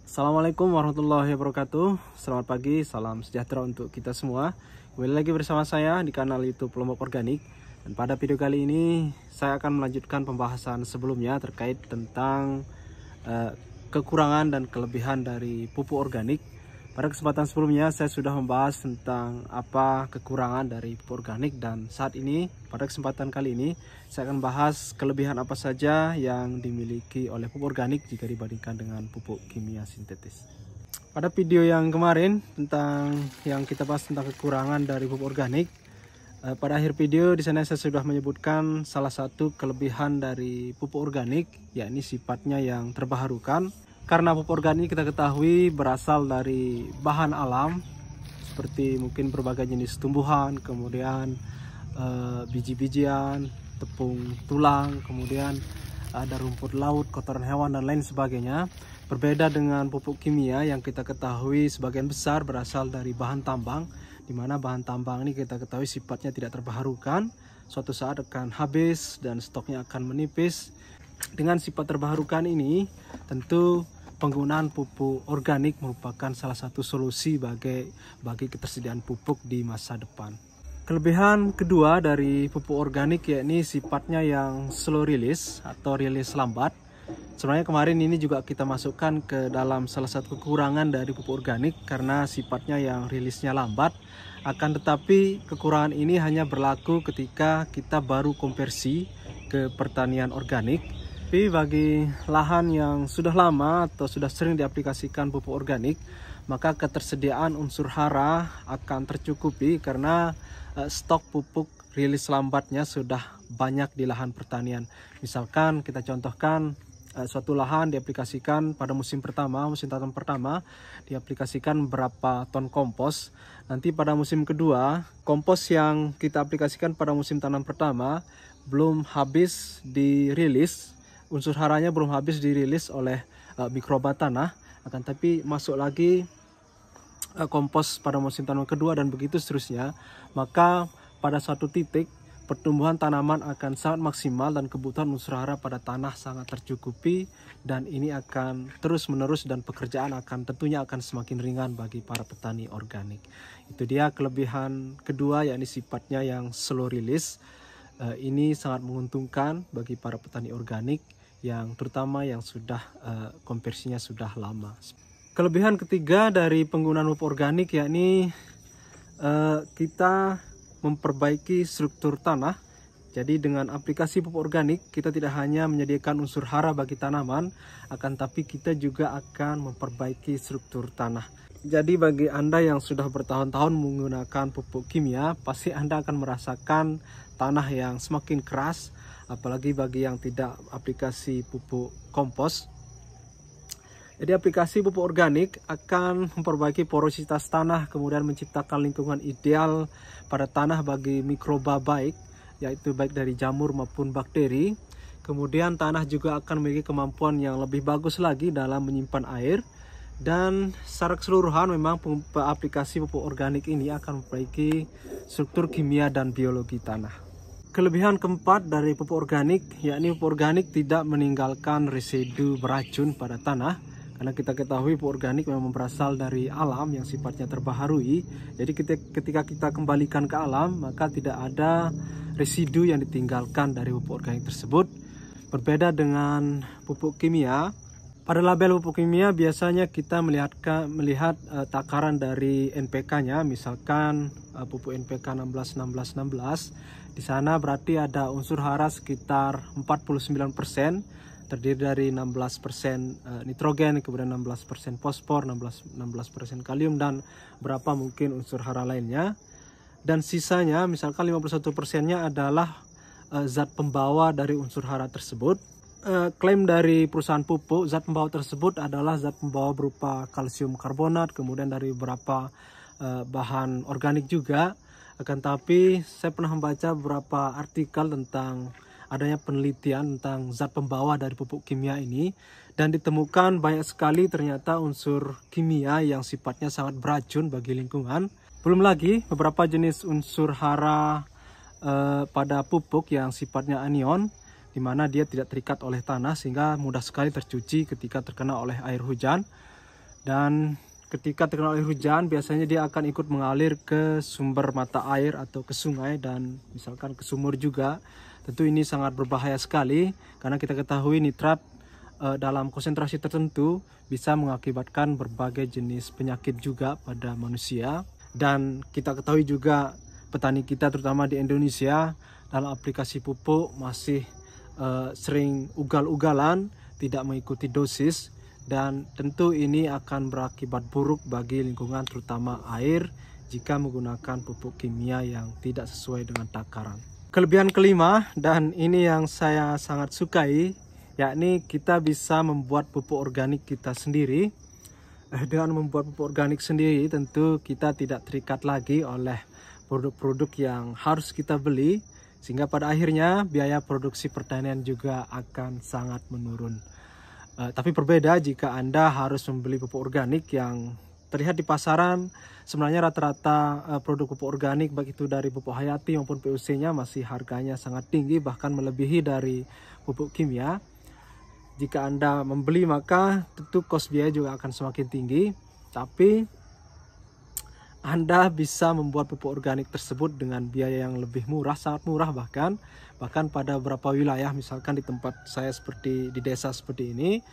Assalamualaikum warahmatullahi wabarakatuh. Selamat pagi, salam sejahtera untuk kita semua. Kembali lagi bersama saya di kanal YouTube Lombok Organik. Dan pada video kali ini saya akan melanjutkan pembahasan sebelumnya terkait tentang kekurangan dan kelebihan dari pupuk organik. Pada kesempatan sebelumnya saya sudah membahas tentang apa kekurangan dari pupuk organik, dan saat ini pada kesempatan kali ini saya akan bahas kelebihan apa saja yang dimiliki oleh pupuk organik jika dibandingkan dengan pupuk kimia sintetis. Pada video yang kemarin tentang yang kita bahas tentang kekurangan dari pupuk organik, pada akhir video di sana saya sudah menyebutkan salah satu kelebihan dari pupuk organik, yakni sifatnya yang terbaharukan. Karena pupuk organik kita ketahui berasal dari bahan alam seperti mungkin berbagai jenis tumbuhan, kemudian biji-bijian, tepung tulang, kemudian ada rumput laut, kotoran hewan dan lain sebagainya. Berbeda dengan pupuk kimia yang kita ketahui sebagian besar berasal dari bahan tambang, di mana bahan tambang ini kita ketahui sifatnya tidak terbaharukan, suatu saat akan habis dan stoknya akan menipis. Dengan sifat terbaharukan ini tentu penggunaan pupuk organik merupakan salah satu solusi bagi ketersediaan pupuk di masa depan. Kelebihan kedua dari pupuk organik yakni sifatnya yang slow release atau rilis lambat. Sebenarnya kemarin ini juga kita masukkan ke dalam salah satu kekurangan dari pupuk organik karena sifatnya yang rilisnya lambat. Akan tetapi kekurangan ini hanya berlaku ketika kita baru konversi ke pertanian organik. Tapi bagi lahan yang sudah lama atau sudah sering diaplikasikan pupuk organik, maka ketersediaan unsur hara akan tercukupi karena stok pupuk rilis lambatnya sudah banyak di lahan pertanian. Misalkan kita contohkan suatu lahan diaplikasikan pada musim tanam pertama, diaplikasikan berapa ton kompos. Nanti pada musim kedua, kompos yang kita aplikasikan pada musim tanam pertama belum habis dirilis, unsur haranya belum habis dirilis oleh mikroba tanah, akan tapi masuk lagi kompos pada musim tanam kedua dan begitu seterusnya. Maka pada suatu titik pertumbuhan tanaman akan sangat maksimal dan kebutuhan unsur hara pada tanah sangat tercukupi, dan ini akan terus menerus dan pekerjaan tentunya akan semakin ringan bagi para petani organik. Itu dia kelebihan kedua, yakni sifatnya yang slow release. Ini sangat menguntungkan bagi para petani organik yang terutama yang sudah konversinya sudah lama. Kelebihan ketiga dari penggunaan pupuk organik yakni kita memperbaiki struktur tanah. Jadi dengan aplikasi pupuk organik kita tidak hanya menyediakan unsur hara bagi tanaman, akan tapi kita juga akan memperbaiki struktur tanah. Jadi bagi Anda yang sudah bertahun-tahun menggunakan pupuk kimia, pasti Anda akan merasakan tanah yang semakin keras. Apalagi bagi yang tidak aplikasi pupuk kompos. Jadi aplikasi pupuk organik akan memperbaiki porositas tanah, kemudian menciptakan lingkungan ideal pada tanah bagi mikroba baik, yaitu baik dari jamur maupun bakteri. Kemudian tanah juga akan memiliki kemampuan yang lebih bagus lagi dalam menyimpan air. Dan secara keseluruhan memang aplikasi pupuk organik ini akan memperbaiki struktur kimia dan biologi tanah. Kelebihan keempat dari pupuk organik yakni pupuk organik tidak meninggalkan residu beracun pada tanah, karena kita ketahui pupuk organik memang berasal dari alam yang sifatnya terbaharui. Jadi ketika kita kembalikan ke alam, maka tidak ada residu yang ditinggalkan dari pupuk organik tersebut. Berbeda dengan pupuk kimia, pada label pupuk kimia biasanya kita melihat takaran dari NPK-nya, misalkan pupuk NPK 16-16-16. Di sana berarti ada unsur hara sekitar 49%, terdiri dari 16% nitrogen, kemudian 16% fosfor, 16% kalium, dan berapa mungkin unsur hara lainnya. Dan sisanya misalkan 51%-nya adalah zat pembawa dari unsur hara tersebut. Klaim dari perusahaan pupuk, zat pembawa tersebut adalah zat pembawa berupa kalsium karbonat, kemudian dari beberapa bahan organik juga. Akan tapi saya pernah membaca beberapa artikel tentang adanya penelitian tentang zat pembawa dari pupuk kimia ini, dan ditemukan banyak sekali ternyata unsur kimia yang sifatnya sangat beracun bagi lingkungan. Belum lagi beberapa jenis unsur hara pada pupuk yang sifatnya anion, di mana dia tidak terikat oleh tanah sehingga mudah sekali tercuci ketika terkena oleh air hujan. Dan ketika terkena air hujan, biasanya dia akan ikut mengalir ke sumber mata air atau ke sungai dan misalkan ke sumur juga. Tentu ini sangat berbahaya sekali karena kita ketahui nitrat dalam konsentrasi tertentu bisa mengakibatkan berbagai jenis penyakit juga pada manusia. Dan kita ketahui juga petani kita terutama di Indonesia dalam aplikasi pupuk masih sering ugal-ugalan, tidak mengikuti dosis. Dan tentu ini akan berakibat buruk bagi lingkungan terutama air jika menggunakan pupuk kimia yang tidak sesuai dengan takaran. Kelebihan kelima, dan ini yang saya sangat sukai, yakni kita bisa membuat pupuk organik kita sendiri. Dengan membuat pupuk organik sendiri tentu kita tidak terikat lagi oleh produk-produk yang harus kita beli, sehingga pada akhirnya biaya produksi pertanian juga akan sangat menurun. Tapi berbeda jika Anda harus membeli pupuk organik yang terlihat di pasaran. Sebenarnya rata-rata produk pupuk organik baik itu dari pupuk hayati maupun PUC-nya masih harganya sangat tinggi, bahkan melebihi dari pupuk kimia. Jika Anda membeli maka tentu kos biaya juga akan semakin tinggi. Tapi Anda bisa membuat pupuk organik tersebut dengan biaya yang lebih murah, sangat murah bahkan pada beberapa wilayah, misalkan di tempat saya seperti di desa seperti ini,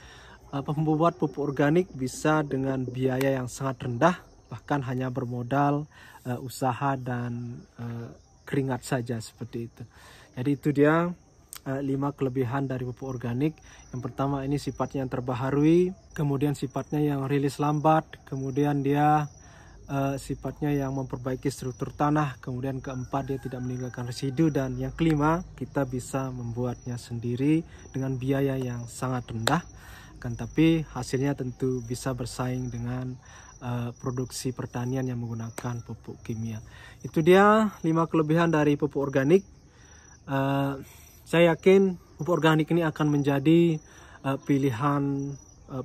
pembuat pupuk organik bisa dengan biaya yang sangat rendah, bahkan hanya bermodal usaha dan keringat saja seperti itu. Jadi itu dia 5 kelebihan dari pupuk organik. Yang pertama, ini sifatnya yang terbaharui, kemudian sifatnya yang rilis lambat, kemudian dia sifatnya yang memperbaiki struktur tanah, kemudian keempat dia tidak meninggalkan residu, dan yang kelima kita bisa membuatnya sendiri dengan biaya yang sangat rendah, kan tapi hasilnya tentu bisa bersaing dengan produksi pertanian yang menggunakan pupuk kimia. Itu dia 5 kelebihan dari pupuk organik. Saya yakin pupuk organik ini akan menjadi pilihan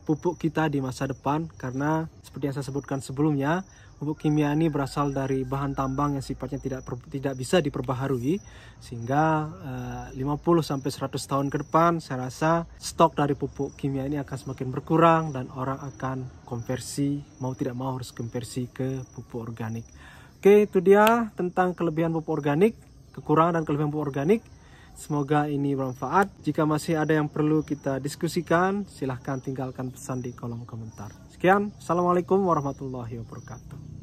pupuk kita di masa depan, karena seperti yang saya sebutkan sebelumnya, pupuk kimia ini berasal dari bahan tambang yang sifatnya tidak bisa diperbaharui, sehingga 50-100 tahun ke depan saya rasa stok dari pupuk kimia ini akan semakin berkurang dan orang akan konversi, mau tidak mau harus konversi ke pupuk organik. Oke, itu dia tentang kelebihan pupuk organik, kekurangan dan kelebihan pupuk organik. Semoga ini bermanfaat. Jika masih ada yang perlu kita diskusikan, silahkan tinggalkan pesan di kolom komentar. Sekian, Assalamualaikum warahmatullahi wabarakatuh.